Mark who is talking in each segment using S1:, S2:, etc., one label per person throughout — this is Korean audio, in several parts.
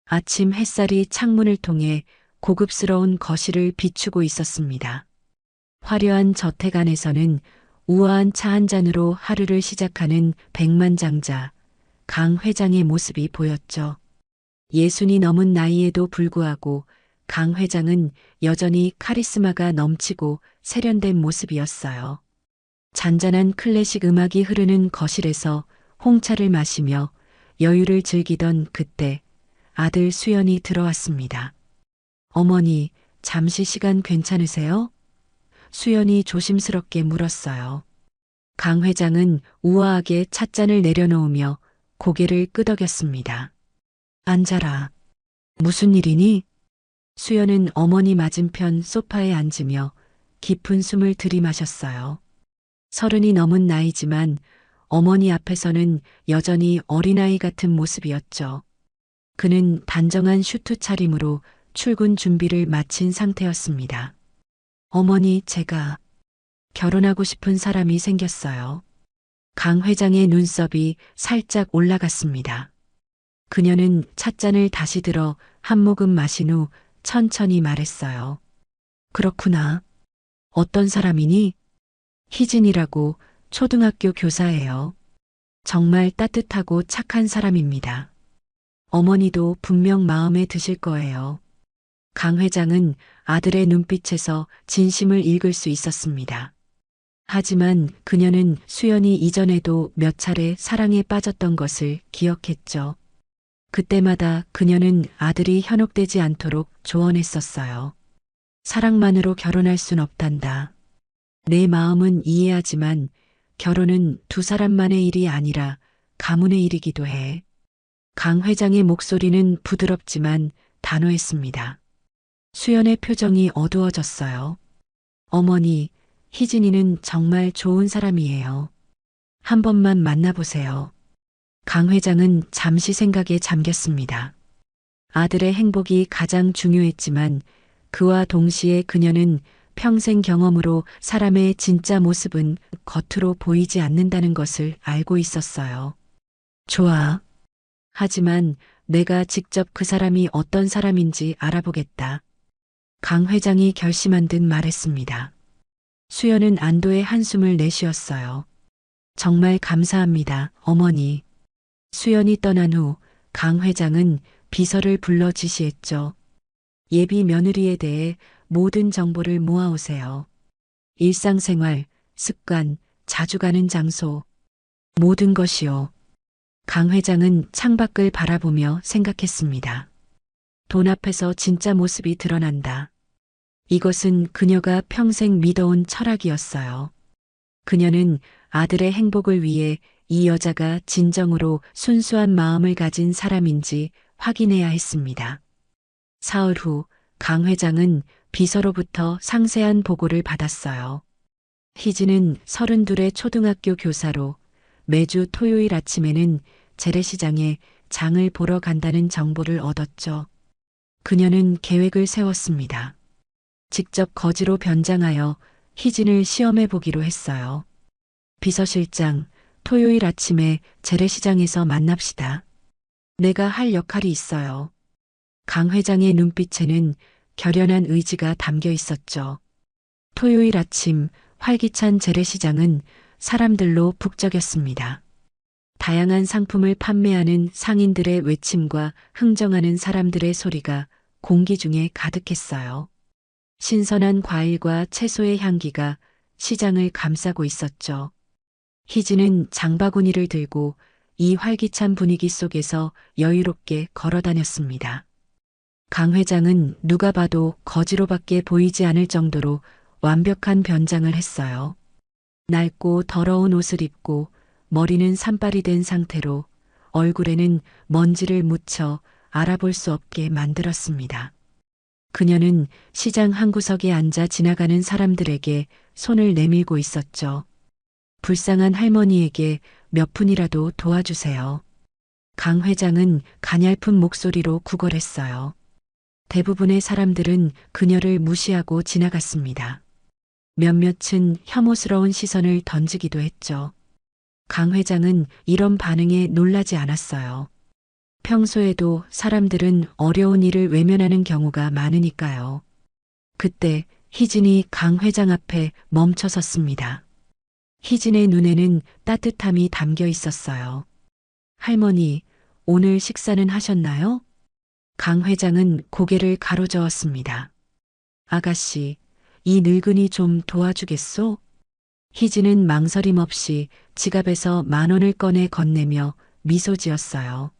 S1: 아침 햇살이 창문을 통해 고급스러운 거실을 비추고 있었습니다. 화려한 저택 안에서는 우아한 차 한 잔으로 하루를 시작하는 백만장자 강 회장의 모습이 보였죠. 예순이 넘은 나이에도 불구하고 강 회장은 여전히 카리스마가 넘치고 세련된 모습이었어요. 잔잔한 클래식 음악이 흐르는 거실에서 홍차를 마시며 여유를 즐기던 그때 아들 수연이 들어왔습니다. 어머니, 잠시 시간 괜찮으세요? 수연이 조심스럽게 물었어요. 강 회장은 우아하게 찻잔을 내려놓으며 고개를 끄덕였습니다. 앉아라. 무슨 일이니? 수연은 어머니 맞은편 소파에 앉으며 깊은 숨을 들이마셨어요. 30이 넘은 나이지만 어머니 앞에서는 여전히 어린아이 같은 모습이었죠. 그는 단정한 슈트 차림으로 출근 준비를 마친 상태였습니다. 어머니, 제가 결혼하고 싶은 사람이 생겼어요. 강 회장의 눈썹이 살짝 올라갔습니다. 그녀는 찻잔을 다시 들어 한 모금 마신 후 천천히 말했어요. 그렇구나. 어떤 사람이니? 희진이라고 초등학교 교사예요. 정말 따뜻하고 착한 사람입니다. 어머니도 분명 마음에 드실 거예요. 강 회장은 아들의 눈빛에서 진심을 읽을 수 있었습니다. 하지만 그녀는 수연이 이전에도 몇 차례 사랑에 빠졌던 것을 기억했죠. 그때마다 그녀는 아들이 현혹되지 않도록 조언했었어요. 사랑만으로 결혼할 순 없단다. 내 마음은 이해하지만 결혼은 두 사람만의 일이 아니라 가문의 일이기도 해. 강 회장의 목소리는 부드럽지만 단호했습니다. 수연의 표정이 어두워졌어요. 어머니, 희진이는 정말 좋은 사람이에요. 한 번만 만나보세요. 강 회장은 잠시 생각에 잠겼습니다. 아들의 행복이 가장 중요했지만 그와 동시에 그녀는 평생 경험으로 사람의 진짜 모습은 겉으로 보이지 않는다는 것을 알고 있었어요. 좋아. 하지만 내가 직접 그 사람이 어떤 사람인지 알아보겠다. 강 회장이 결심한 듯 말했습니다. 수연은 안도의 한숨을 내쉬었어요. 정말 감사합니다, 어머니. 수연이 떠난 후 강 회장은 비서를 불러 지시했죠. 예비 며느리에 대해 모든 정보를 모아오세요. 일상생활, 습관, 자주 가는 장소, 모든 것이요. 강 회장은 창밖을 바라보며 생각했습니다. 돈 앞에서 진짜 모습이 드러난다. 이것은 그녀가 평생 믿어온 철학이었어요. 그녀는 아들의 행복을 위해 이 여자가 진정으로 순수한 마음을 가진 사람인지 확인해야 했습니다. 사흘 후 강 회장은 비서로부터 상세한 보고를 받았어요. 희진은 32의 초등학교 교사로 매주 토요일 아침에는 재래시장에 장을 보러 간다는 정보를 얻었죠. 그녀는 계획을 세웠습니다. 직접 거지로 변장하여 희진을 시험해 보기로 했어요. 비서실장, 토요일 아침에 재래시장에서 만납시다. 내가 할 역할이 있어요. 강 회장의 눈빛에는 결연한 의지가 담겨 있었죠. 토요일 아침 활기찬 재래시장은 사람들로 북적였습니다. 다양한 상품을 판매하는 상인들의 외침과 흥정하는 사람들의 소리가 공기 중에 가득했어요. 신선한 과일과 채소의 향기가 시장을 감싸고 있었죠. 희진은 장바구니를 들고 이 활기찬 분위기 속에서 여유롭게 걸어 다녔습니다. 강 회장은 누가 봐도 거지로밖에 보이지 않을 정도로 완벽한 변장을 했어요. 낡고 더러운 옷을 입고 머리는 산발이 된 상태로 얼굴에는 먼지를 묻혀 알아볼 수 없게 만들었습니다. 그녀는 시장 한 구석에 앉아 지나가는 사람들에게 손을 내밀고 있었죠. 불쌍한 할머니에게 몇 푼이라도 도와주세요. 강 회장은 가냘픈 목소리로 구걸했어요. 대부분의 사람들은 그녀를 무시하고 지나갔습니다. 몇몇은 혐오스러운 시선을 던지기도 했죠. 강 회장은 이런 반응에 놀라지 않았어요. 평소에도 사람들은 어려운 일을 외면하는 경우가 많으니까요. 그때 희진이 강 회장 앞에 멈춰 섰습니다. 희진의 눈에는 따뜻함이 담겨 있었어요. 할머니, 오늘 식사는 하셨나요? 강 회장은 고개를 가로저었습니다. 아가씨, 이 늙은이 좀 도와주겠소? 희진은 망설임 없이 지갑에서 10,000원을 꺼내 건네며 미소 지었어요.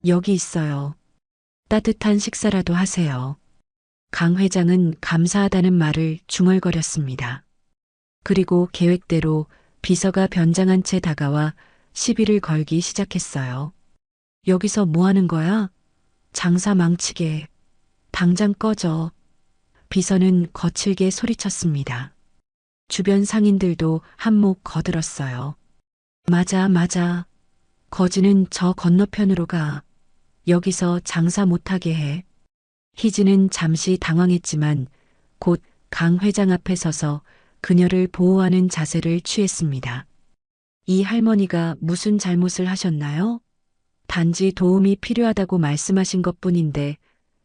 S1: 여기 있어요. 따뜻한 식사라도 하세요. 강 회장은 감사하다는 말을 중얼거렸습니다. 그리고 계획대로 비서가 변장한 채 다가와 시비를 걸기 시작했어요. 여기서 뭐 하는 거야? 장사 망치게. 당장 꺼져. 비서는 거칠게 소리쳤습니다. 주변 상인들도 한몫 거들었어요. 맞아, 맞아. 거지는 저 건너편으로 가. 여기서 장사 못하게 해. 희진은 잠시 당황했지만 곧 강 회장 앞에 서서 그녀를 보호하는 자세를 취했습니다. 이 할머니가 무슨 잘못을 하셨나요? 단지 도움이 필요하다고 말씀하신 것뿐인데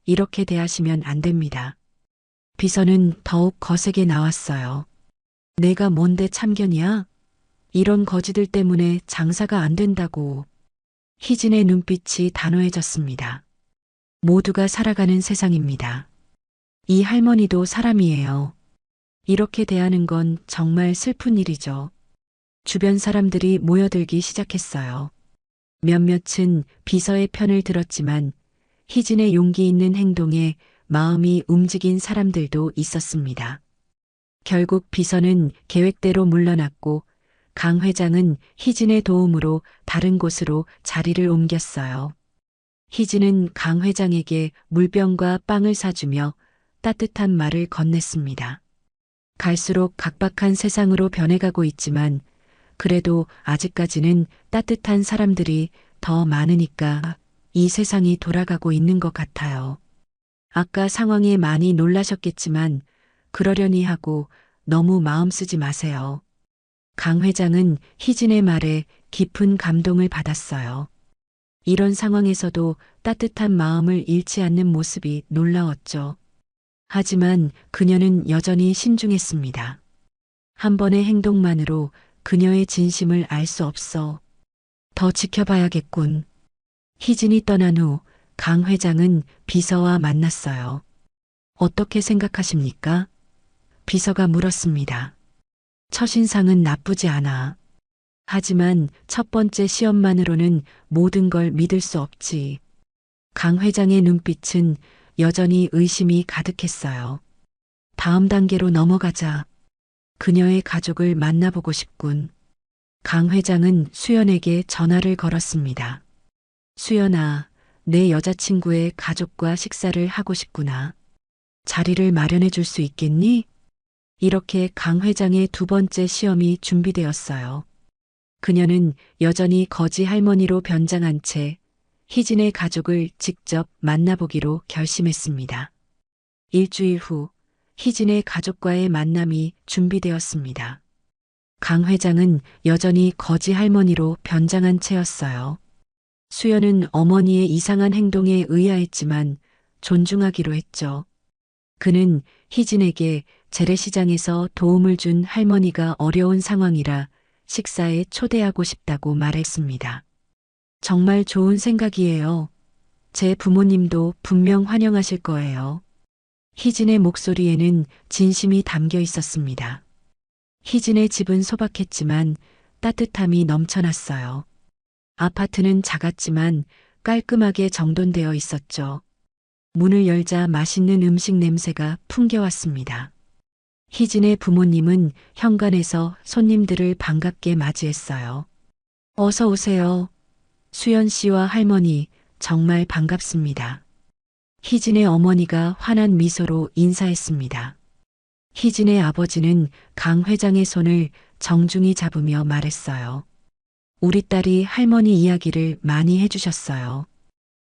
S1: 이렇게 대하시면 안 됩니다. 비서는 더욱 거세게 나왔어요. 내가 뭔데 참견이야? 이런 거지들 때문에 장사가 안 된다고. 희진의 눈빛이 단호해졌습니다. 모두가 살아가는 세상입니다. 이 할머니도 사람이에요. 이렇게 대하는 건 정말 슬픈 일이죠. 주변 사람들이 모여들기 시작했어요. 몇몇은 비서의 편을 들었지만 희진의 용기 있는 행동에 마음이 움직인 사람들도 있었습니다. 결국 비서는 계획대로 물러났고 강 회장은 희진의 도움으로 다른 곳으로 자리를 옮겼어요. 희진은 강 회장에게 물병과 빵을 사주며 따뜻한 말을 건넸습니다. 갈수록 각박한 세상으로 변해가고 있지만 그래도 아직까지는 따뜻한 사람들이 더 많으니까 이 세상이 돌아가고 있는 것 같아요. 아까 상황에 많이 놀라셨겠지만 그러려니 하고 너무 마음 쓰지 마세요. 강 회장은 희진의 말에 깊은 감동을 받았어요. 이런 상황에서도 따뜻한 마음을 잃지 않는 모습이 놀라웠죠. 하지만 그녀는 여전히 신중했습니다. 한 번의 행동만으로 그녀의 진심을 알 수 없어. 더 지켜봐야겠군. 희진이 떠난 후 강 회장은 비서와 만났어요. 어떻게 생각하십니까? 비서가 물었습니다. 첫인상은 나쁘지 않아. 하지만 첫 번째 시험만으로는 모든 걸 믿을 수 없지. 강 회장의 눈빛은 여전히 의심이 가득했어요. 다음 단계로 넘어가자. 그녀의 가족을 만나보고 싶군. 강 회장은 수연에게 전화를 걸었습니다. 수연아, 내 여자친구의 가족과 식사를 하고 싶구나. 자리를 마련해 줄 수 있겠니? 이렇게 강 회장의 두 번째 시험이 준비되었어요. 그녀는 여전히 거지 할머니로 변장한 채 희진의 가족을 직접 만나보기로 결심했습니다. 일주일 후 희진의 가족과의 만남이 준비되었습니다. 강 회장은 여전히 거지 할머니로 변장한 채였어요. 수연은 어머니의 이상한 행동에 의아했지만 존중하기로 했죠. 그는 희진에게 재래시장에서 도움을 준 할머니가 어려운 상황이라 식사에 초대하고 싶다고 말했습니다. 정말 좋은 생각이에요. 제 부모님도 분명 환영하실 거예요. 희진의 목소리에는 진심이 담겨 있었습니다. 희진의 집은 소박했지만 따뜻함이 넘쳐났어요. 아파트는 작았지만 깔끔하게 정돈되어 있었죠. 문을 열자 맛있는 음식 냄새가 풍겨왔습니다. 희진의 부모님은 현관에서 손님들을 반갑게 맞이했어요. 어서 오세요. 수연 씨와 할머니, 정말 반갑습니다. 희진의 어머니가 환한 미소로 인사했습니다. 희진의 아버지는 강 회장의 손을 정중히 잡으며 말했어요. 우리 딸이 할머니 이야기를 많이 해주셨어요.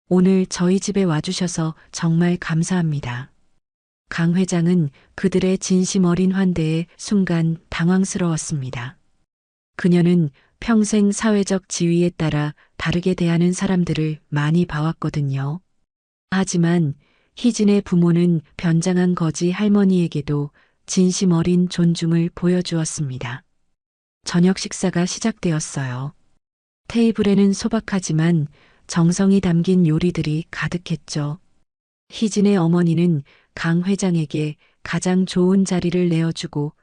S1: 오늘 저희 집에 와주셔서 정말 감사합니다. 강 회장은 그들의 진심 어린 환대에 순간 당황스러웠습니다. 그녀는 평생 사회적 지위에 따라 다르게 대하는 사람들을 많이 봐왔거든요. 하지만 희진의 부모는 변장한 거지 할머니에게도 진심 어린 존중을 보여주었습니다. 저녁 식사가 시작되었어요. 테이블에는 소박하지만 정성이 담긴 요리들이 가득했죠. 희진의 어머니는 강 회장에게 가장 좋은 자리를 내어주고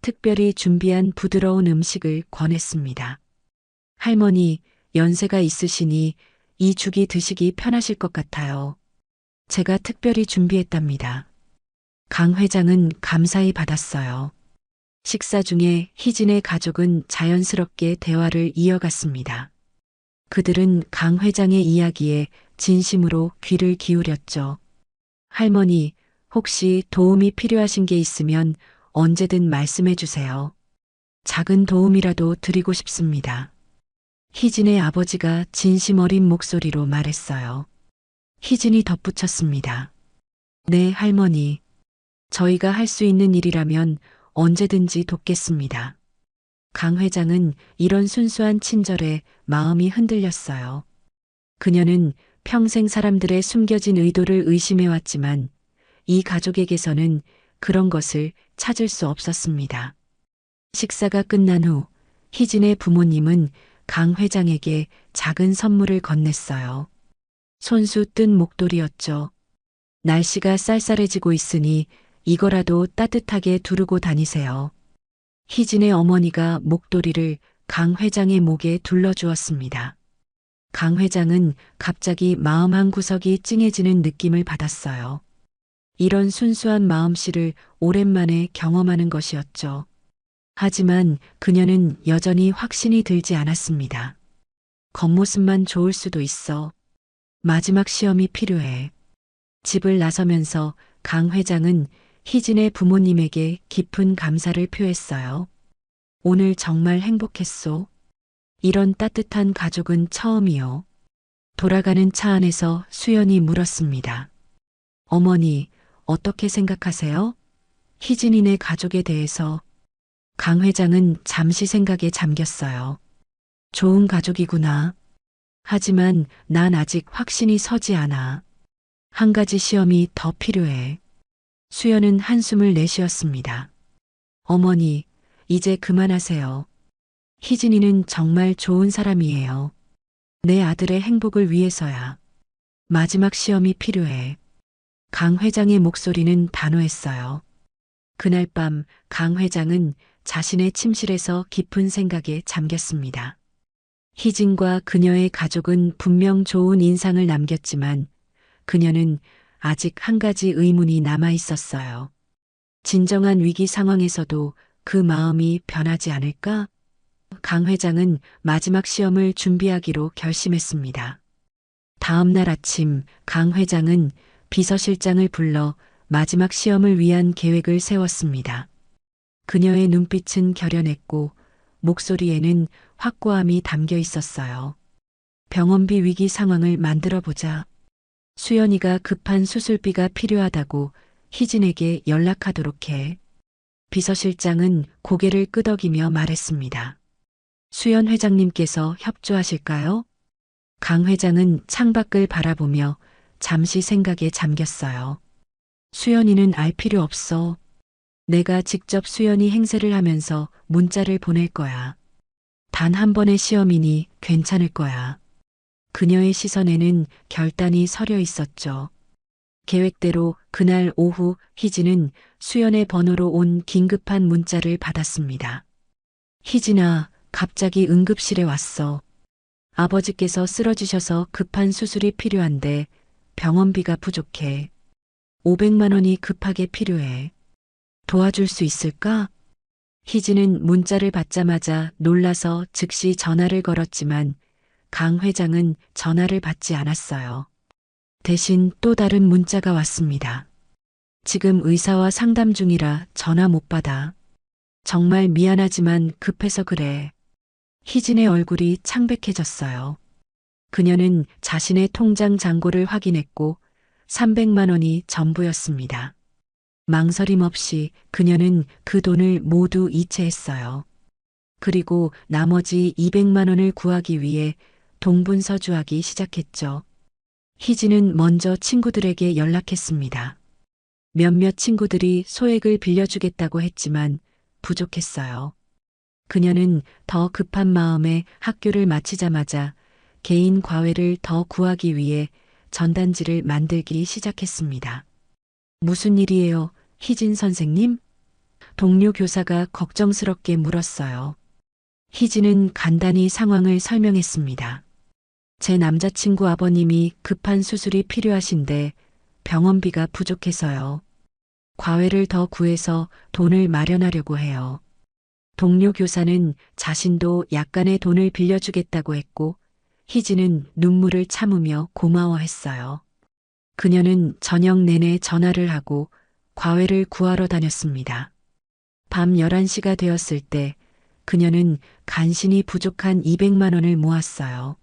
S1: 특별히 준비한 부드러운 음식을 권했습니다. 할머니, 연세가 있으시니 이 죽이 드시기 편하실 것 같아요. 제가 특별히 준비했답니다. 강 회장은 감사히 받았어요. 식사 중에 희진의 가족은 자연스럽게 대화를 이어갔습니다. 그들은 강 회장의 이야기에 진심으로 귀를 기울였죠. 할머니, 혹시 도움이 필요하신 게 있으면 언제든 말씀해 주세요. 작은 도움이라도 드리고 싶습니다. 희진의 아버지가 진심 어린 목소리로 말했어요. 희진이 덧붙였습니다. 네, 할머니. 저희가 할 수 있는 일이라면 언제든지 돕겠습니다. 강 회장은 이런 순수한 친절에 마음이 흔들렸어요. 그녀는 평생 사람들의 숨겨진 의도를 의심해왔지만 이 가족에게서는 그런 것을 찾을 수 없었습니다. 식사가 끝난 후 희진의 부모님은 강 회장에게 작은 선물을 건넸어요. 손수 뜬 목도리였죠. 날씨가 쌀쌀해지고 있으니 이거라도 따뜻하게 두르고 다니세요. 희진의 어머니가 목도리를 강 회장의 목에 둘러주었습니다. 강 회장은 갑자기 마음 한구석이 찡해지는 느낌을 받았어요. 이런 순수한 마음씨를 오랜만에 경험하는 것이었죠. 하지만 그녀는 여전히 확신이 들지 않았습니다. 겉모습만 좋을 수도 있어. 마지막 시험이 필요해. 집을 나서면서 강 회장은 희진의 부모님에게 깊은 감사를 표했어요. 오늘 정말 행복했소. 이런 따뜻한 가족은 처음이요. 돌아가는 차 안에서 수연이 물었습니다. 어머니, 어떻게 생각하세요? 희진이네 가족에 대해서. 강 회장은 잠시 생각에 잠겼어요. 좋은 가족이구나. 하지만 난 아직 확신이 서지 않아. 한 가지 시험이 더 필요해. 수연은 한숨을 내쉬었습니다. 어머니, 이제 그만하세요. 희진이는 정말 좋은 사람이에요. 내 아들의 행복을 위해서야. 마지막 시험이 필요해. 강 회장의 목소리는 단호했어요. 그날 밤 강 회장은 자신의 침실에서 깊은 생각에 잠겼습니다. 희진과 그녀의 가족은 분명 좋은 인상을 남겼지만 그녀는 아직 한 가지 의문이 남아 있었어요. 진정한 위기 상황에서도 그 마음이 변하지 않을까? 강 회장은 마지막 시험을 준비하기로 결심했습니다. 다음 날 아침 강 회장은 비서실장을 불러 마지막 시험을 위한 계획을 세웠습니다. 그녀의 눈빛은 결연했고 목소리에는 확고함이 담겨 있었어요. 병원비 위기 상황을 만들어 보자. 수연이가 급한 수술비가 필요하다고 희진에게 연락하도록 해. 비서실장은 고개를 끄덕이며 말했습니다. 수연 회장님께서 협조하실까요? 강 회장은 창밖을 바라보며 잠시 생각에 잠겼어요. 수연이는 알 필요 없어. 내가 직접 수연이 행세를 하면서 문자를 보낼 거야. 단 한 번의 시험이니 괜찮을 거야. 그녀의 시선에는 결단이 서려 있었죠. 계획대로 그날 오후 희진은 수연의 번호로 온 긴급한 문자를 받았습니다. 희진아, 갑자기 응급실에 왔어. 아버지께서 쓰러지셔서 급한 수술이 필요한데 병원비가 부족해. 500만 원이 급하게 필요해. 도와줄 수 있을까? 희진은 문자를 받자마자 놀라서 즉시 전화를 걸었지만 강 회장은 전화를 받지 않았어요. 대신 또 다른 문자가 왔습니다. 지금 의사와 상담 중이라 전화 못 받아. 정말 미안하지만 급해서 그래. 희진의 얼굴이 창백해졌어요. 그녀는 자신의 통장 잔고를 확인했고 300만 원이 전부였습니다. 망설임 없이 그녀는 그 돈을 모두 이체했어요. 그리고 나머지 200만 원을 구하기 위해 동분서주하기 시작했죠. 희진은 먼저 친구들에게 연락했습니다. 몇몇 친구들이 소액을 빌려주겠다고 했지만 부족했어요. 그녀는 더 급한 마음에 학교를 마치자마자 개인 과외를 더 구하기 위해 전단지를 만들기 시작했습니다. 무슨 일이에요, 희진 선생님? 동료 교사가 걱정스럽게 물었어요. 희진은 간단히 상황을 설명했습니다. 제 남자친구 아버님이 급한 수술이 필요하신데 병원비가 부족해서요. 과외를 더 구해서 돈을 마련하려고 해요. 동료 교사는 자신도 약간의 돈을 빌려주겠다고 했고 희진은 눈물을 참으며 고마워했어요. 그녀는 저녁 내내 전화를 하고 과외를 구하러 다녔습니다. 밤 11시가 되었을 때 그녀는 간신히 부족한 200만 원을 모았어요.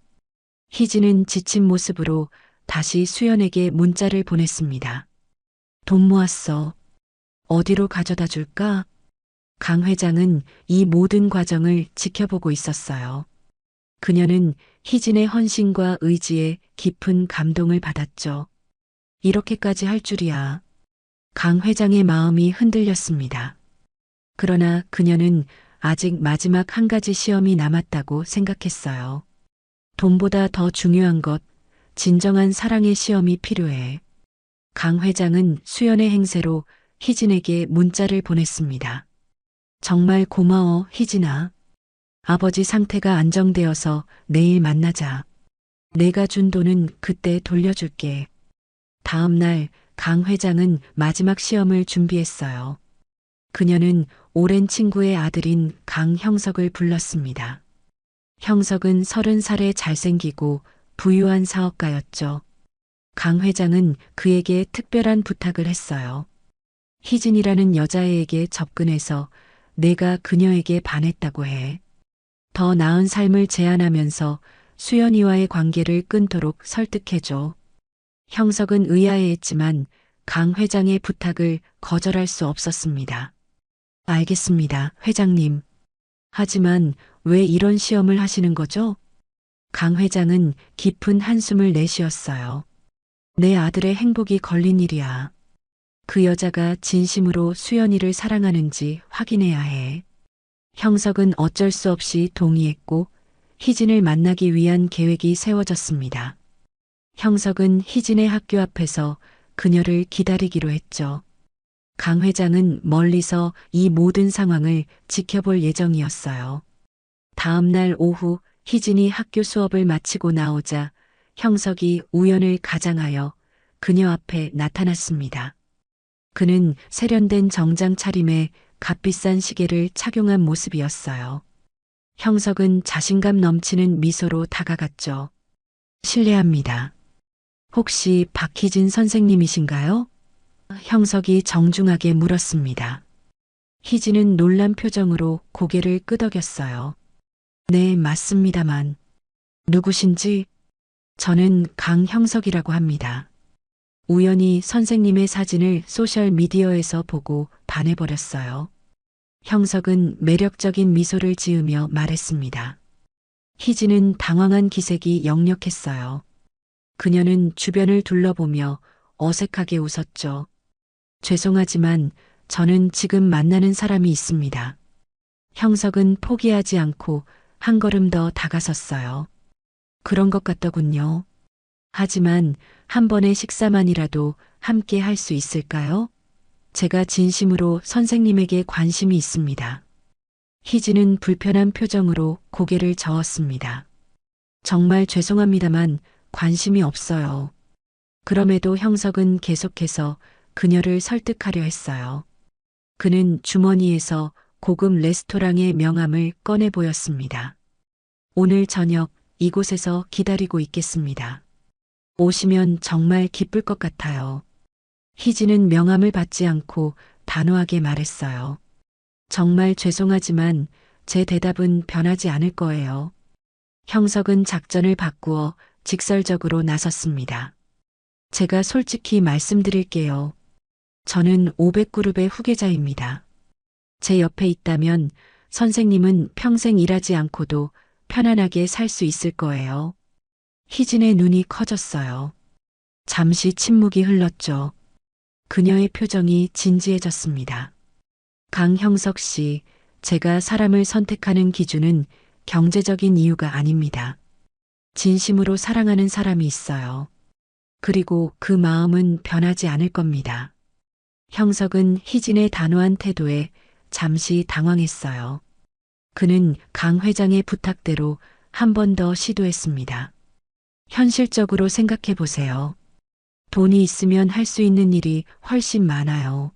S1: 희진은 지친 모습으로 다시 수연에게 문자를 보냈습니다. 돈 모았어. 어디로 가져다 줄까? 강 회장은 이 모든 과정을 지켜보고 있었어요. 그녀는 희진의 헌신과 의지에 깊은 감동을 받았죠. 이렇게까지 할 줄이야. 강 회장의 마음이 흔들렸습니다. 그러나 그녀는 아직 마지막 한 가지 시험이 남았다고 생각했어요. 돈보다 더 중요한 것, 진정한 사랑의 시험이 필요해. 강 회장은 수연의 행세로 희진에게 문자를 보냈습니다. 정말 고마워, 희진아. 아버지 상태가 안정되어서 내일 만나자. 내가 준 돈은 그때 돌려줄게. 다음 날 강 회장은 마지막 시험을 준비했어요. 그녀는 오랜 친구의 아들인 강 형석을 불렀습니다. 형석은 30살에 잘생기고 부유한 사업가였죠. 강 회장은 그에게 특별한 부탁을 했어요. 희진이라는 여자애에게 접근해서 내가 그녀에게 반했다고 해. 더 나은 삶을 제안하면서 수연이와의 관계를 끊도록 설득해줘. 형석은 의아해했지만 강 회장의 부탁을 거절할 수 없었습니다. 알겠습니다, 회장님. 하지만 왜 이런 시험을 하시는 거죠? 강 회장은 깊은 한숨을 내쉬었어요. 내 아들의 행복이 걸린 일이야. 그 여자가 진심으로 수연이를 사랑하는지 확인해야 해. 형석은 어쩔 수 없이 동의했고 희진을 만나기 위한 계획이 세워졌습니다. 형석은 희진의 학교 앞에서 그녀를 기다리기로 했죠. 강 회장은 멀리서 이 모든 상황을 지켜볼 예정이었어요. 다음 날 오후 희진이 학교 수업을 마치고 나오자 형석이 우연을 가장하여 그녀 앞에 나타났습니다. 그는 세련된 정장 차림에 값비싼 시계를 착용한 모습이었어요. 형석은 자신감 넘치는 미소로 다가갔죠. 실례합니다. 혹시 박희진 선생님이신가요? 형석이 정중하게 물었습니다. 희진은 놀란 표정으로 고개를 끄덕였어요. 네, 맞습니다만. 누구신지? 저는 강형석이라고 합니다. 우연히 선생님의 사진을 소셜미디어에서 보고 반해버렸어요. 형석은 매력적인 미소를 지으며 말했습니다. 희진은 당황한 기색이 역력했어요. 그녀는 주변을 둘러보며 어색하게 웃었죠. 죄송하지만 저는 지금 만나는 사람이 있습니다. 형석은 포기하지 않고 한 걸음 더 다가섰어요. 그런 것 같더군요. 하지만 한 번의 식사만이라도 함께 할 수 있을까요? 제가 진심으로 선생님에게 관심이 있습니다. 희진은 불편한 표정으로 고개를 저었습니다. 정말 죄송합니다만 관심이 없어요. 그럼에도 형석은 계속해서 그녀를 설득하려 했어요. 그는 주머니에서 고급 레스토랑의 명함을 꺼내 보였습니다. 오늘 저녁 이곳에서 기다리고 있겠습니다. 오시면 정말 기쁠 것 같아요. 희진은 명함을 받지 않고 단호하게 말했어요. 정말 죄송하지만 제 대답은 변하지 않을 거예요. 형석은 작전을 바꾸어 직설적으로 나섰습니다. 제가 솔직히 말씀드릴게요. 저는 500그룹의 후계자입니다. 제 옆에 있다면 선생님은 평생 일하지 않고도 편안하게 살 수 있을 거예요. 희진의 눈이 커졌어요. 잠시 침묵이 흘렀죠. 그녀의 표정이 진지해졌습니다. 강형석 씨, 제가 사람을 선택하는 기준은 경제적인 이유가 아닙니다. 진심으로 사랑하는 사람이 있어요. 그리고 그 마음은 변하지 않을 겁니다. 형석은 희진의 단호한 태도에 잠시 당황했어요. 그는 강 회장의 부탁대로 한 번 더 시도했습니다. 현실적으로 생각해 보세요. 돈이 있으면 할 수 있는 일이 훨씬 많아요.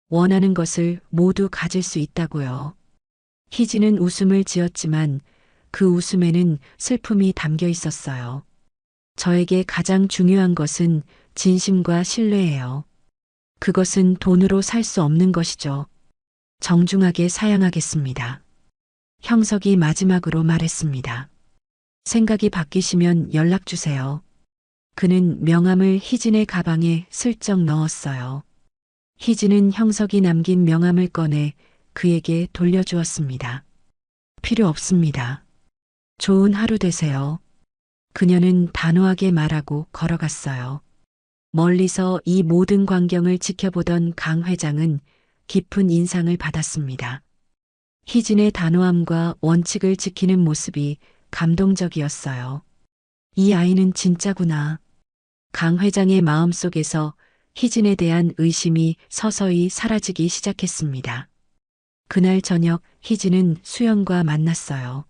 S1: 원하는 것을 모두 가질 수 있다고요. 희진은 웃음을 지었지만 그 웃음에는 슬픔이 담겨 있었어요. 저에게 가장 중요한 것은 진심과 신뢰예요. 그것은 돈으로 살 수 없는 것이죠. 정중하게 사양하겠습니다. 형석이 마지막으로 말했습니다. 생각이 바뀌시면 연락 주세요. 그는 명함을 희진의 가방에 슬쩍 넣었어요. 희진은 형석이 남긴 명함을 꺼내 그에게 돌려주었습니다. 필요 없습니다. 좋은 하루 되세요. 그녀는 단호하게 말하고 걸어갔어요. 멀리서 이 모든 광경을 지켜보던 강 회장은 깊은 인상을 받았습니다. 희진의 단호함과 원칙을 지키는 모습이 감동적이었어요. 이 아이는 진짜구나. 강 회장의 마음속에서 희진에 대한 의심이 서서히 사라지기 시작했습니다. 그날 저녁 희진은 수연과 만났어요.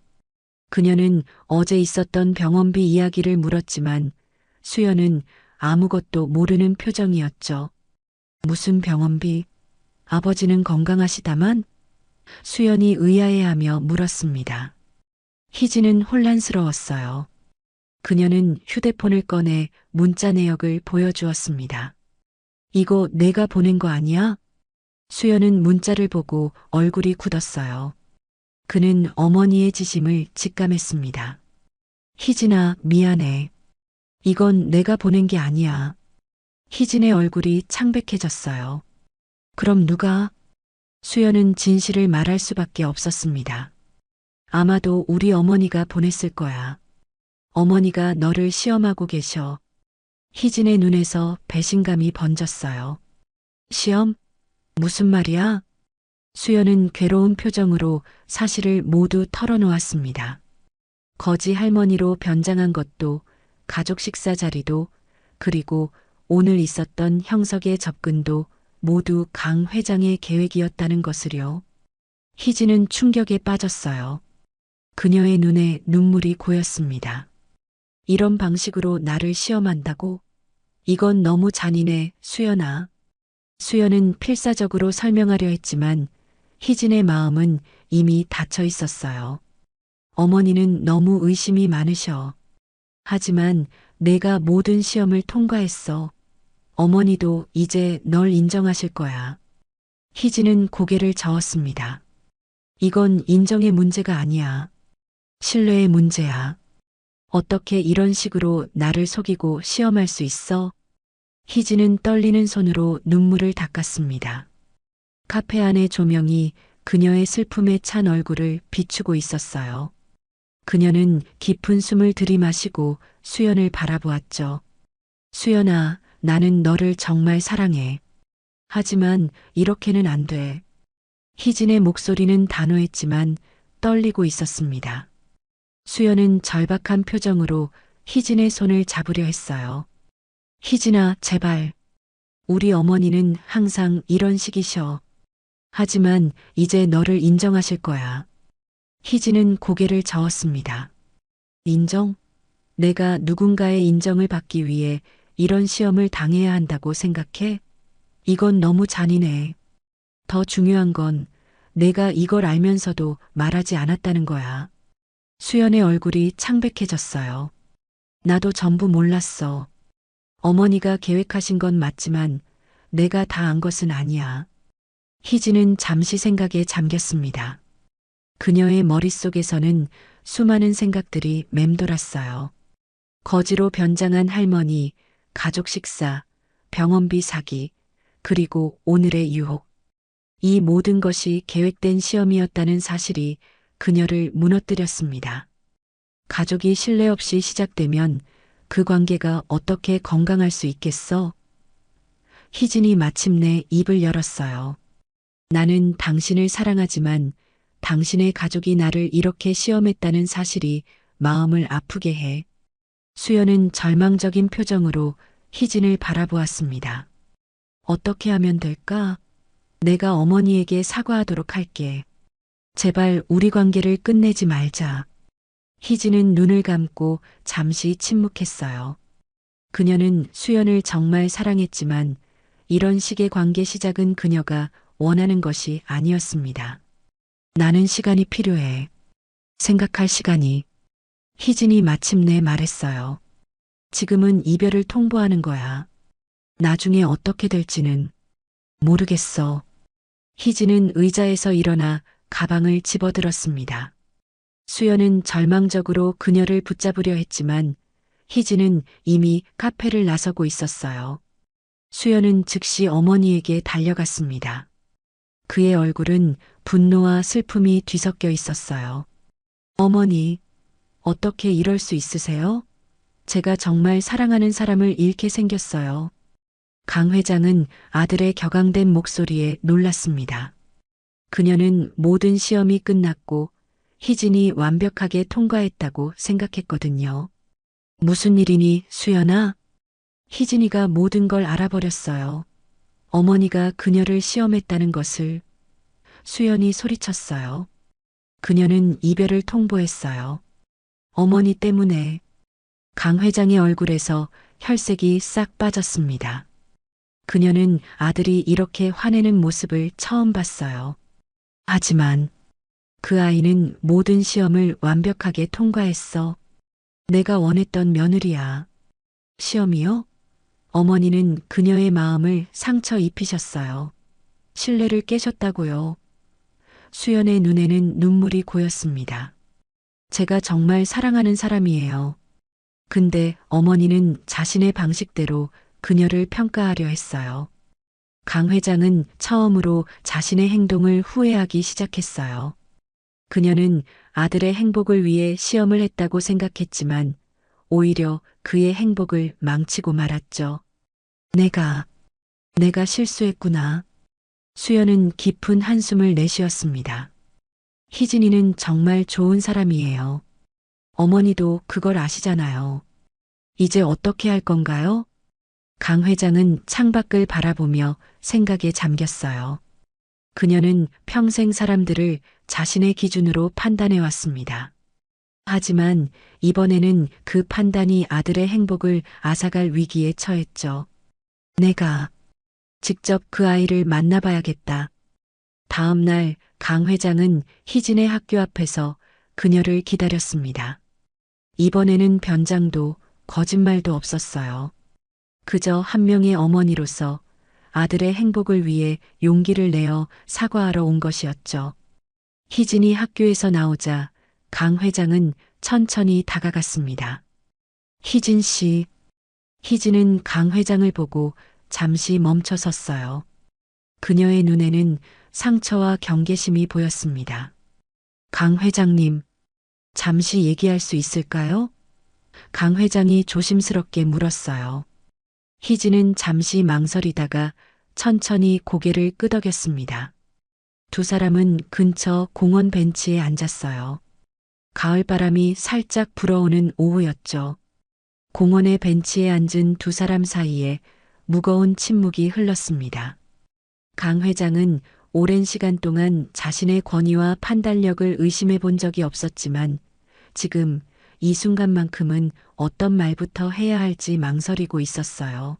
S1: 그녀는 어제 있었던 병원비 이야기를 물었지만 수연은 아무것도 모르는 표정이었죠. 무슨 병원비? 아버지는 건강하시다만? 수연이 의아해하며 물었습니다. 희진은 혼란스러웠어요. 그녀는 휴대폰을 꺼내 문자 내역을 보여주었습니다. 이거 내가 보낸 거 아니야? 수연은 문자를 보고 얼굴이 굳었어요. 그는 어머니의 지심을 직감했습니다. 희진아, 미안해. 이건 내가 보낸 게 아니야. 희진의 얼굴이 창백해졌어요. 그럼 누가? 수연은 진실을 말할 수밖에 없었습니다. 아마도 우리 어머니가 보냈을 거야. 어머니가 너를 시험하고 계셔. 희진의 눈에서 배신감이 번졌어요. 시험? 무슨 말이야? 수연은 괴로운 표정으로 사실을 모두 털어놓았습니다. 거지 할머니로 변장한 것도, 가족 식사 자리도, 그리고 오늘 있었던 형석의 접근도 모두 강 회장의 계획이었다는 것을요. 희진은 충격에 빠졌어요. 그녀의 눈에 눈물이 고였습니다. 이런 방식으로 나를 시험한다고? 이건 너무 잔인해, 수연아. 수연은 필사적으로 설명하려 했지만 희진의 마음은 이미 닫혀 있었어요. 어머니는 너무 의심이 많으셔. 하지만 내가 모든 시험을 통과했어. 어머니도 이제 널 인정하실 거야. 희진은 고개를 저었습니다. 이건 인정의 문제가 아니야. 신뢰의 문제야. 어떻게 이런 식으로 나를 속이고 시험할 수 있어? 희진은 떨리는 손으로 눈물을 닦았습니다. 카페 안의 조명이 그녀의 슬픔에 찬 얼굴을 비추고 있었어요. 그녀는 깊은 숨을 들이마시고 수연을 바라보았죠. 수연아, 나는 너를 정말 사랑해. 하지만 이렇게는 안 돼. 희진의 목소리는 단호했지만 떨리고 있었습니다. 수연은 절박한 표정으로 희진의 손을 잡으려 했어요. 희진아, 제발. 우리 어머니는 항상 이런 식이셔. 하지만 이제 너를 인정하실 거야. 희진은 고개를 저었습니다. 인정? 내가 누군가의 인정을 받기 위해 이런 시험을 당해야 한다고 생각해? 이건 너무 잔인해. 더 중요한 건 내가 이걸 알면서도 말하지 않았다는 거야. 수연의 얼굴이 창백해졌어요. 나도 전부 몰랐어. 어머니가 계획하신 건 맞지만 내가 다 안 것은 아니야. 희진은 잠시 생각에 잠겼습니다. 그녀의 머릿속에서는 수많은 생각들이 맴돌았어요. 거지로 변장한 할머니, 가족 식사, 병원비 사기, 그리고 오늘의 유혹. 이 모든 것이 계획된 시험이었다는 사실이 그녀를 무너뜨렸습니다. 가족이 신뢰 없이 시작되면 그 관계가 어떻게 건강할 수 있겠어? 희진이 마침내 입을 열었어요. 나는 당신을 사랑하지만 당신의 가족이 나를 이렇게 시험했다는 사실이 마음을 아프게 해. 수연은 절망적인 표정으로 희진을 바라보았습니다. 어떻게 하면 될까? 내가 어머니에게 사과하도록 할게. 제발 우리 관계를 끝내지 말자. 희진은 눈을 감고 잠시 침묵했어요. 그녀는 수연을 정말 사랑했지만 이런 식의 관계 시작은 그녀가 원하는 것이 아니었습니다. 나는 시간이 필요해. 생각할 시간이. 희진이 마침내 말했어요. 지금은 이별을 통보하는 거야. 나중에 어떻게 될지는 모르겠어. 희진은 의자에서 일어나 가방을 집어들었습니다. 수연은 절망적으로 그녀를 붙잡으려 했지만 희진은 이미 카페를 나서고 있었어요. 수연은 즉시 어머니에게 달려갔습니다. 그의 얼굴은 분노와 슬픔이 뒤섞여 있었어요. 어머니, 어떻게 이럴 수 있으세요? 제가 정말 사랑하는 사람을 잃게 생겼어요. 강 회장은 아들의 격앙된 목소리에 놀랐습니다. 그녀는 모든 시험이 끝났고 희진이 완벽하게 통과했다고 생각했거든요. 무슨 일이니, 수연아? 희진이가 모든 걸 알아버렸어요. 어머니가 그녀를 시험했다는 것을. 수연이 소리쳤어요. 그녀는 이별을 통보했어요. 어머니 때문에. 강 회장의 얼굴에서 혈색이 싹 빠졌습니다. 그녀는 아들이 이렇게 화내는 모습을 처음 봤어요. 하지만 그 아이는 모든 시험을 완벽하게 통과했어. 내가 원했던 며느리야. 시험이요? 어머니는 그녀의 마음을 상처 입히셨어요. 신뢰를 깨셨다고요. 수연의 눈에는 눈물이 고였습니다. 제가 정말 사랑하는 사람이에요. 근데 어머니는 자신의 방식대로 그녀를 평가하려 했어요. 강 회장은 처음으로 자신의 행동을 후회하기 시작했어요. 그녀는 아들의 행복을 위해 시험을 했다고 생각했지만 오히려 그의 행복을 망치고 말았죠. 내가 실수했구나. 수연은 깊은 한숨을 내쉬었습니다. 희진이는 정말 좋은 사람이에요. 어머니도 그걸 아시잖아요. 이제 어떻게 할 건가요? 강 회장은 창밖을 바라보며 생각에 잠겼어요. 그녀는 평생 사람들을 자신의 기준으로 판단해 왔습니다. 하지만 이번에는 그 판단이 아들의 행복을 앗아갈 위기에 처했죠. 내가 직접 그 아이를 만나봐야겠다. 다음 날 강 회장은 희진의 학교 앞에서 그녀를 기다렸습니다. 이번에는 변장도 거짓말도 없었어요. 그저 한 명의 어머니로서 아들의 행복을 위해 용기를 내어 사과하러 온 것이었죠. 희진이 학교에서 나오자 강 회장은 천천히 다가갔습니다. 희진 씨. 희진은 강 회장을 보고 잠시 멈춰 섰어요. 그녀의 눈에는 상처와 경계심이 보였습니다. 강 회장님, 잠시 얘기할 수 있을까요? 강 회장이 조심스럽게 물었어요. 희진은 잠시 망설이다가 천천히 고개를 끄덕였습니다. 두 사람은 근처 공원 벤치에 앉았어요. 가을바람이 살짝 불어오는 오후였죠. 공원의 벤치에 앉은 두 사람 사이에 무거운 침묵이 흘렀습니다. 강 회장은 오랜 시간 동안 자신의 권위와 판단력을 의심해 본 적이 없었지만 지금 이 순간만큼은 어떤 말부터 해야 할지 망설이고 있었어요.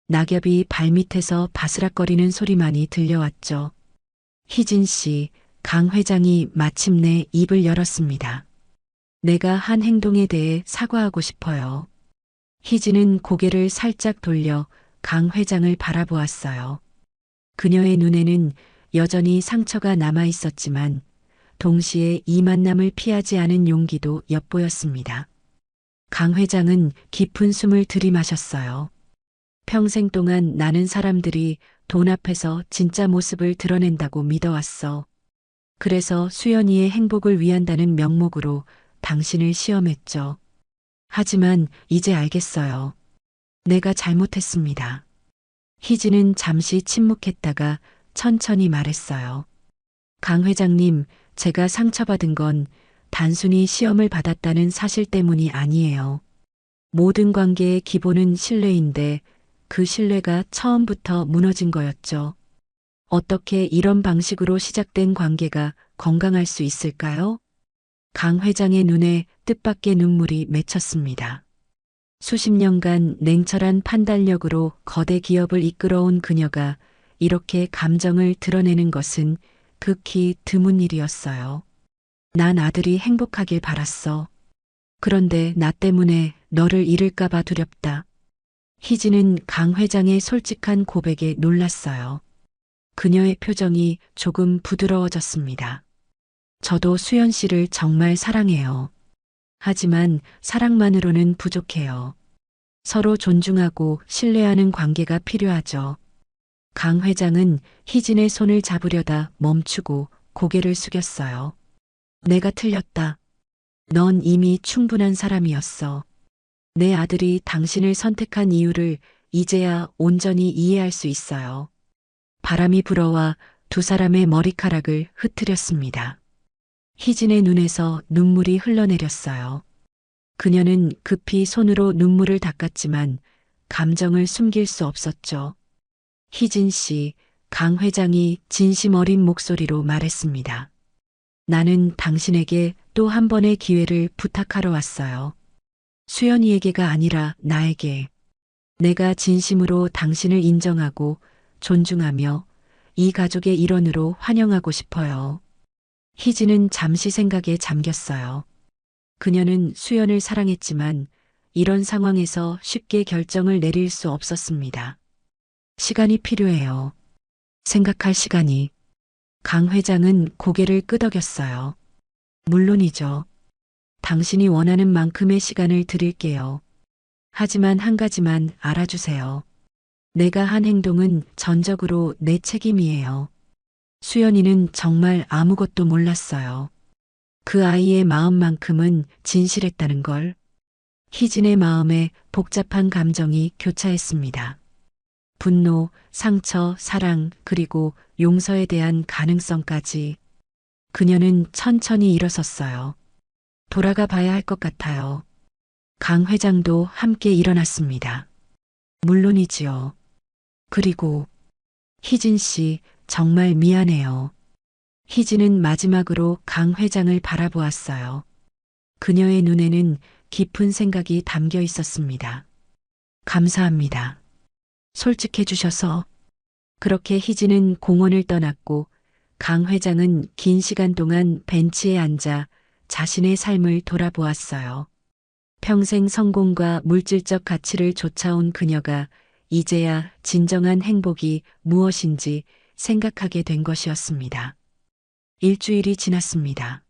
S1: 낙엽이 발밑에서 바스락거리는 소리만이 들려왔죠. 희진 씨, 강 회장이 마침내 입을 열었습니다. 내가 한 행동에 대해 사과하고 싶어요. 희진은 고개를 살짝 돌려 강 회장을 바라보았어요. 그녀의 눈에는 여전히 상처가 남아 있었지만 동시에 이 만남을 피하지 않은 용기도 엿보였습니다. 강 회장은 깊은 숨을 들이마셨어요. 평생 동안 나는 사람들이 돈 앞에서 진짜 모습을 드러낸다고 믿어왔어. 그래서 수연이의 행복을 위한다는 명목으로 당신을 시험했죠. 하지만 이제 알겠어요. 내가 잘못했습니다. 희진은 잠시 침묵했다가 천천히 말했어요. 강 회장님, 제가 상처받은 건 단순히 시험을 받았다는 사실 때문이 아니에요. 모든 관계의 기본은 신뢰인데 그 신뢰가 처음부터 무너진 거였죠. 어떻게 이런 방식으로 시작된 관계가 건강할 수 있을까요? 강 회장의 눈에 뜻밖의 눈물이 맺혔습니다. 수십 년간 냉철한 판단력으로 거대 기업을 이끌어온 그녀가 이렇게 감정을 드러내는 것은 극히 드문 일이었어요. 난 아들이 행복하길 바랐어. 그런데 나 때문에 너를 잃을까봐 두렵다. 희진은 강 회장의 솔직한 고백에 놀랐어요. 그녀의 표정이 조금 부드러워졌습니다. 저도 수연 씨를 정말 사랑해요. 하지만 사랑만으로는 부족해요. 서로 존중하고 신뢰하는 관계가 필요하죠. 강 회장은 희진의 손을 잡으려다 멈추고 고개를 숙였어요. 내가 틀렸다. 넌 이미 충분한 사람이었어. 내 아들이 당신을 선택한 이유를 이제야 온전히 이해할 수 있어요. 바람이 불어와 두 사람의 머리카락을 흩트렸습니다. 희진의 눈에서 눈물이 흘러내렸어요. 그녀는 급히 손으로 눈물을 닦았지만 감정을 숨길 수 없었죠. 희진 씨, 강 회장이 진심 어린 목소리로 말했습니다. 나는 당신에게 또 한 번의 기회를 부탁하러 왔어요. 수연이에게가 아니라 나에게. 내가 진심으로 당신을 인정하고 존중하며 이 가족의 일원으로 환영하고 싶어요. 희진은 잠시 생각에 잠겼어요. 그녀는 수연을 사랑했지만 이런 상황에서 쉽게 결정을 내릴 수 없었습니다. 시간이 필요해요. 생각할 시간이. 강 회장은 고개를 끄덕였어요. 물론이죠. 당신이 원하는 만큼의 시간을 드릴게요. 하지만 한 가지만 알아주세요. 내가 한 행동은 전적으로 내 책임이에요. 수연이는 정말 아무것도 몰랐어요. 그 아이의 마음만큼은 진실했다는 걸. 희진의 마음에 복잡한 감정이 교차했습니다. 분노, 상처, 사랑, 그리고 용서에 대한 가능성까지. 그녀는 천천히 일어섰어요. 돌아가 봐야 할 것 같아요. 강 회장도 함께 일어났습니다. 물론이지요. 그리고 희진 씨, 정말 미안해요. 희진은 마지막으로 강 회장을 바라보았어요. 그녀의 눈에는 깊은 생각이 담겨 있었습니다. 감사합니다. 솔직해 주셔서. 그렇게 희진은 공원을 떠났고 강 회장은 긴 시간 동안 벤치에 앉아 자신의 삶을 돌아보았어요. 평생 성공과 물질적 가치를 쫓아온 그녀가 이제야 진정한 행복이 무엇인지 생각하게 된 것이었습니다. 일주일이 지났습니다.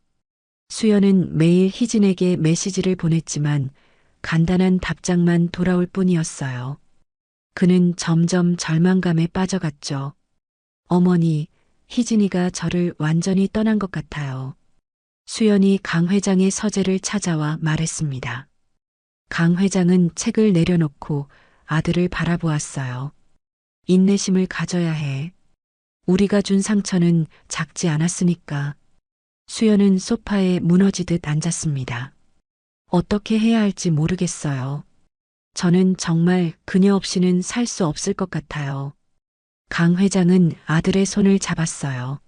S1: 수연은 매일 희진에게 메시지를 보냈지만 간단한 답장만 돌아올 뿐이었어요. 그는 점점 절망감에 빠져갔죠. 어머니, 희진이가 저를 완전히 떠난 것 같아요. 수연이 강 회장의 서재를 찾아와 말했습니다. 강 회장은 책을 내려놓고 아들을 바라보았어요. 인내심을 가져야 해. 우리가 준 상처는 작지 않았으니까. 수연은 소파에 무너지듯 앉았습니다. 어떻게 해야 할지 모르겠어요. 저는 정말 그녀 없이는 살 수 없을 것 같아요. 강 회장은 아들의 손을 잡았어요.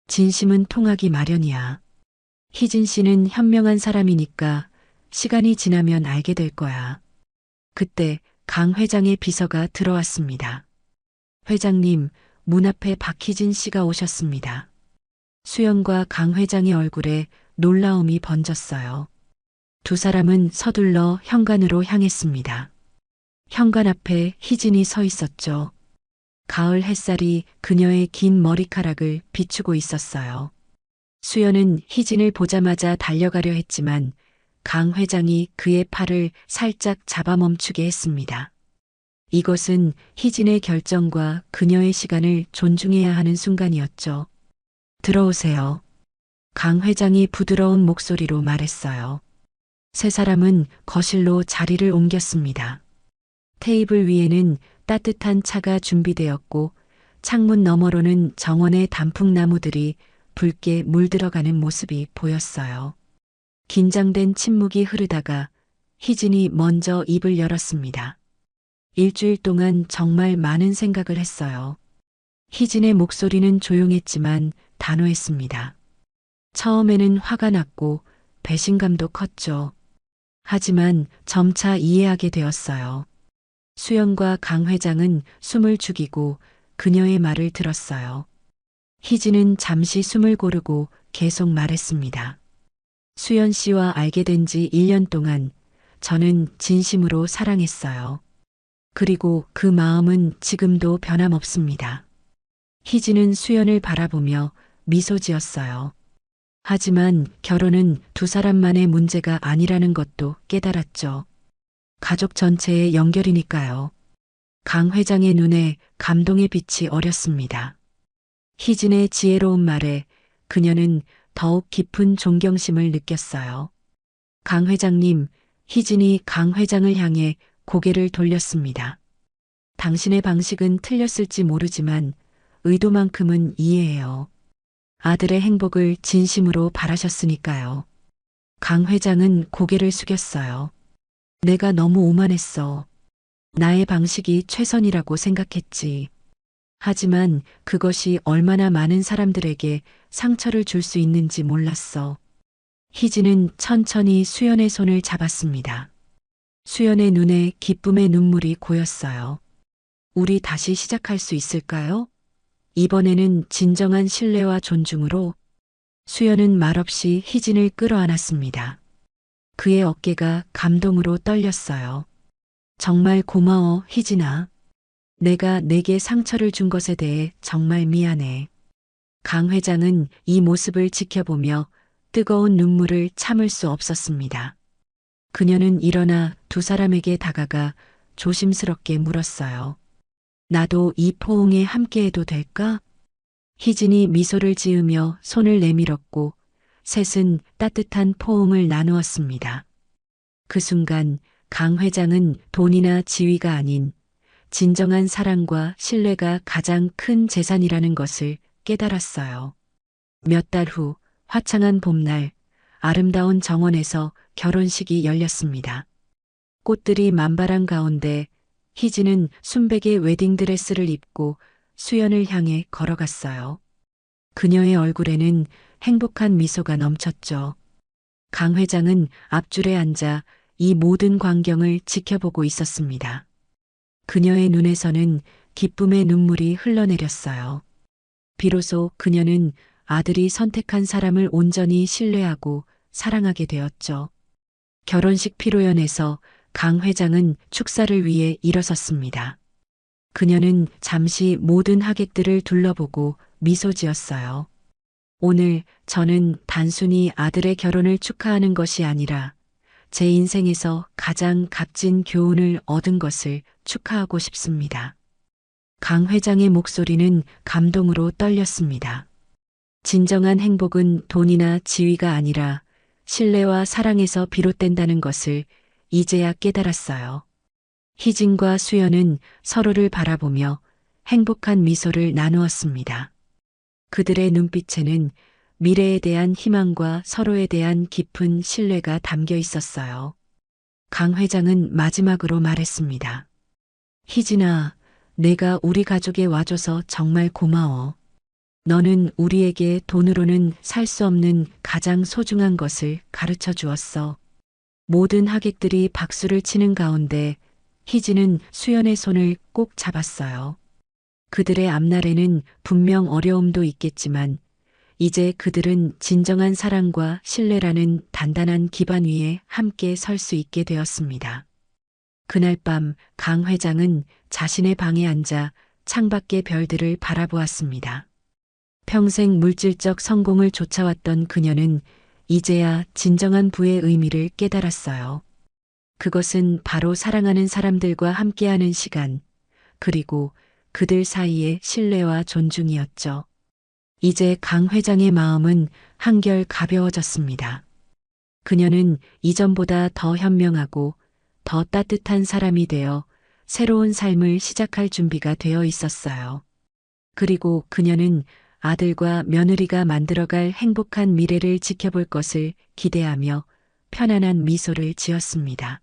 S1: 진심은 통하기 마련이야. 희진 씨는 현명한 사람이니까 시간이 지나면 알게 될 거야. 그때 강 회장의 비서가 들어왔습니다. 회장님, 문 앞에 박희진 씨가 오셨습니다. 수연과 강 회장의 얼굴에 놀라움이 번졌어요. 두 사람은 서둘러 현관으로 향했습니다. 현관 앞에 희진이 서 있었죠. 가을 햇살이 그녀의 긴 머리카락을 비추고 있었어요. 수연은 희진을 보자마자 달려가려 했지만 강 회장이 그의 팔을 살짝 잡아멈추게 했습니다. 이것은 희진의 결정과 그녀의 시간을 존중해야 하는 순간이었죠. 들어오세요. 강 회장이 부드러운 목소리로 말했어요. 세 사람은 거실로 자리를 옮겼습니다. 테이블 위에는 따뜻한 차가 준비되었고 창문 너머로는 정원의 단풍나무들이 붉게 물들어가는 모습이 보였어요. 긴장된 침묵이 흐르다가 희진이 먼저 입을 열었습니다. 일주일 동안 정말 많은 생각을 했어요. 희진의 목소리는 조용했지만 단호했습니다. 처음에는 화가 났고 배신감도 컸죠. 하지만 점차 이해하게 되었어요. 수연과 강 회장은 숨을 죽이고 그녀의 말을 들었어요. 희진은 잠시 숨을 고르고 계속 말했습니다. 수연 씨와 알게 된 지 1년 동안 저는 진심으로 사랑했어요. 그리고 그 마음은 지금도 변함없습니다. 희진은 수연을 바라보며 미소 지었어요. 하지만 결혼은 두 사람만의 문제가 아니라는 것도 깨달았죠. 가족 전체의 연결이니까요. 강 회장의 눈에 감동의 빛이 어렸습니다. 희진의 지혜로운 말에 그녀는 더욱 깊은 존경심을 느꼈어요. 강 회장님, 희진이 강 회장을 향해 고개를 돌렸습니다. 당신의 방식은 틀렸을지 모르지만 의도만큼은 이해해요. 아들의 행복을 진심으로 바라셨으니까요. 강 회장은 고개를 숙였어요. 내가 너무 오만했어. 나의 방식이 최선이라고 생각했지. 하지만 그것이 얼마나 많은 사람들에게 상처를 줄 수 있는지 몰랐어. 희진은 천천히 수연의 손을 잡았습니다. 수연의 눈에 기쁨의 눈물이 고였어요. 우리 다시 시작할 수 있을까요? 이번에는 진정한 신뢰와 존중으로. 수연은 말없이 희진을 끌어안았습니다. 그의 어깨가 감동으로 떨렸어요. 정말 고마워, 희진아. 내가 내게 상처를 준 것에 대해 정말 미안해. 강 회장은 이 모습을 지켜보며 뜨거운 눈물을 참을 수 없었습니다. 그녀는 일어나 두 사람에게 다가가 조심스럽게 물었어요. 나도 이 포옹에 함께해도 될까? 희진이 미소를 지으며 손을 내밀었고 셋은 따뜻한 포옹을 나누었습니다. 그 순간 강 회장은 돈이나 지위가 아닌 진정한 사랑과 신뢰가 가장 큰 재산이라는 것을 깨달았어요. 몇 달 후 화창한 봄날 아름다운 정원에서 결혼식이 열렸습니다. 꽃들이 만발한 가운데 희진은 순백의 웨딩드레스를 입고 수연을 향해 걸어갔어요. 그녀의 얼굴에는 행복한 미소가 넘쳤죠. 강 회장은 앞줄에 앉아 이 모든 광경을 지켜보고 있었습니다. 그녀의 눈에서는 기쁨의 눈물이 흘러내렸어요. 비로소 그녀는 아들이 선택한 사람을 온전히 신뢰하고 사랑하게 되었죠. 결혼식 피로연에서 강 회장은 축사를 위해 일어섰습니다. 그녀는 잠시 모든 하객들을 둘러보고 미소 지었어요. 오늘 저는 단순히 아들의 결혼을 축하하는 것이 아니라 제 인생에서 가장 값진 교훈을 얻은 것을 축하하고 싶습니다. 강 회장의 목소리는 감동으로 떨렸습니다. 진정한 행복은 돈이나 지위가 아니라 신뢰와 사랑에서 비롯된다는 것을 이제야 깨달았어요. 희진과 수연은 서로를 바라보며 행복한 미소를 나누었습니다. 그들의 눈빛에는 미래에 대한 희망과 서로에 대한 깊은 신뢰가 담겨 있었어요. 강 회장은 마지막으로 말했습니다. 희진아, 내가 우리 가족에 와줘서 정말 고마워. 너는 우리에게 돈으로는 살 수 없는 가장 소중한 것을 가르쳐 주었어. 모든 하객들이 박수를 치는 가운데 희진은 수연의 손을 꼭 잡았어요. 그들의 앞날에는 분명 어려움도 있겠지만 이제 그들은 진정한 사랑과 신뢰라는 단단한 기반 위에 함께 설 수 있게 되었습니다. 그날 밤 강 회장은 자신의 방에 앉아 창밖의 별들을 바라보았습니다. 평생 물질적 성공을 쫓아왔던 그녀는 이제야 진정한 부의 의미를 깨달았어요. 그것은 바로 사랑하는 사람들과 함께하는 시간, 그리고 그들 사이의 신뢰와 존중이었죠. 이제 강 회장의 마음은 한결 가벼워졌습니다. 그녀는 이전보다 더 현명하고 더 따뜻한 사람이 되어 새로운 삶을 시작할 준비가 되어 있었어요. 그리고 그녀는 아들과 며느리가 만들어갈 행복한 미래를 지켜볼 것을 기대하며 편안한 미소를 지었습니다.